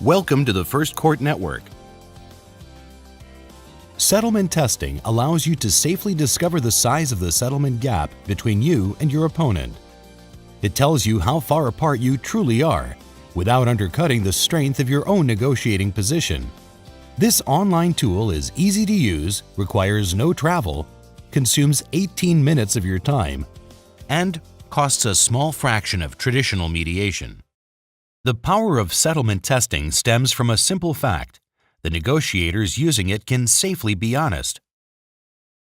Welcome to the First Court Network. Settlement testing allows you to safely discover the size of the settlement gap between you and your opponent. It tells you how far apart you truly are, without undercutting the strength of your own negotiating position. This online tool is easy to use, requires no travel, consumes 18 minutes of your time, and costs a small fraction of traditional mediation. The power of settlement testing stems from a simple fact: the negotiators using it can safely be honest.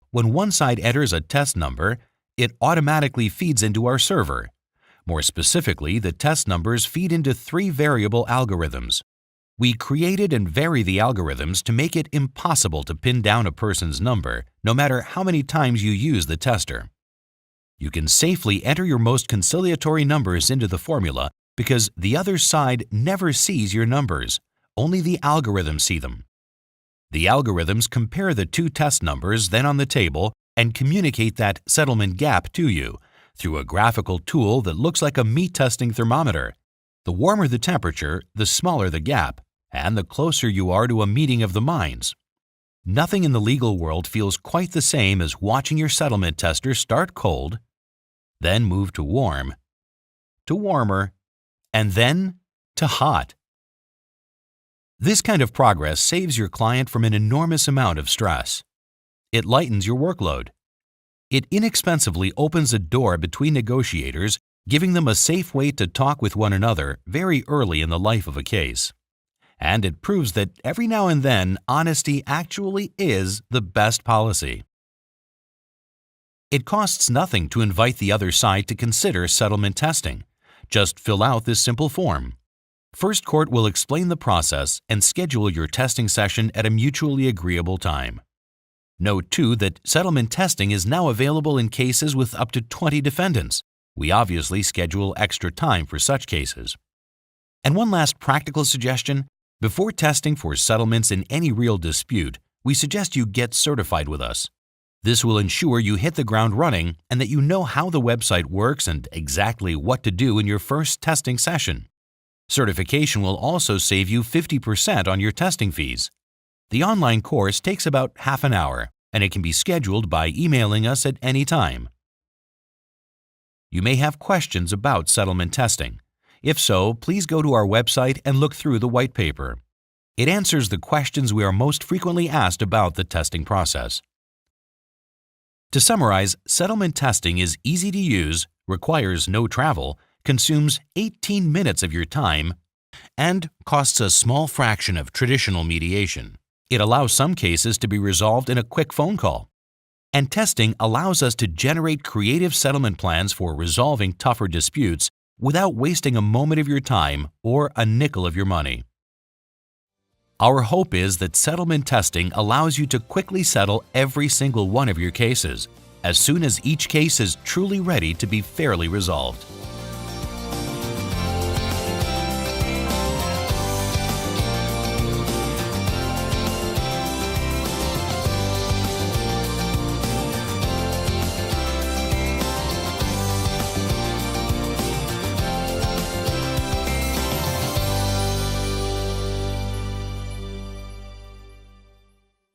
When one side enters a test number, it automatically feeds into our server. More specifically, the test numbers feed into 3 variable algorithms. We created and vary the algorithms to make it impossible to pin down a person's number, no matter how many times you use the tester. You can safely enter your most conciliatory numbers into the formula because the other side never sees your numbers. Only the algorithms see them. The algorithms compare the 2 test numbers then on the table and communicate that settlement gap to you through a graphical tool that looks like a meat testing thermometer. The warmer the temperature, the smaller the gap, and the closer you are to a meeting of the minds. Nothing in the legal world feels quite the same as watching your settlement tester start cold, then move to warm, to warmer, and then to hot. This kind of progress saves your client from an enormous amount of stress. It lightens your workload. It inexpensively opens a door between negotiators, giving them a safe way to talk with one another very early in the life of a case. And it proves that every now and then, honesty actually is the best policy. It costs nothing to invite the other side to consider settlement testing. Just fill out this simple form. First Court will explain the process and schedule your testing session at a mutually agreeable time. Note too that settlement testing is now available in cases with up to 20 defendants. We obviously schedule extra time for such cases. And one last practical suggestion: before testing for settlements in any real dispute, we suggest you get certified with us. This will ensure you hit the ground running and that you know how the website works and exactly what to do in your first testing session. Certification will also save you 50% on your testing fees. The online course takes about half an hour, and it can be scheduled by emailing us at any time. You may have questions about settlement testing. If so, please go to our website and look through the white paper. It answers the questions we are most frequently asked about the testing process. To summarize, settlement testing is easy to use, requires no travel, consumes 18 minutes of your time, and costs a small fraction of traditional mediation. It allows some cases to be resolved in a quick phone call. And testing allows us to generate creative settlement plans for resolving tougher disputes without wasting a moment of your time or a nickel of your money. Our hope is that settlement testing allows you to quickly settle every single one of your cases, as soon as each case is truly ready to be fairly resolved.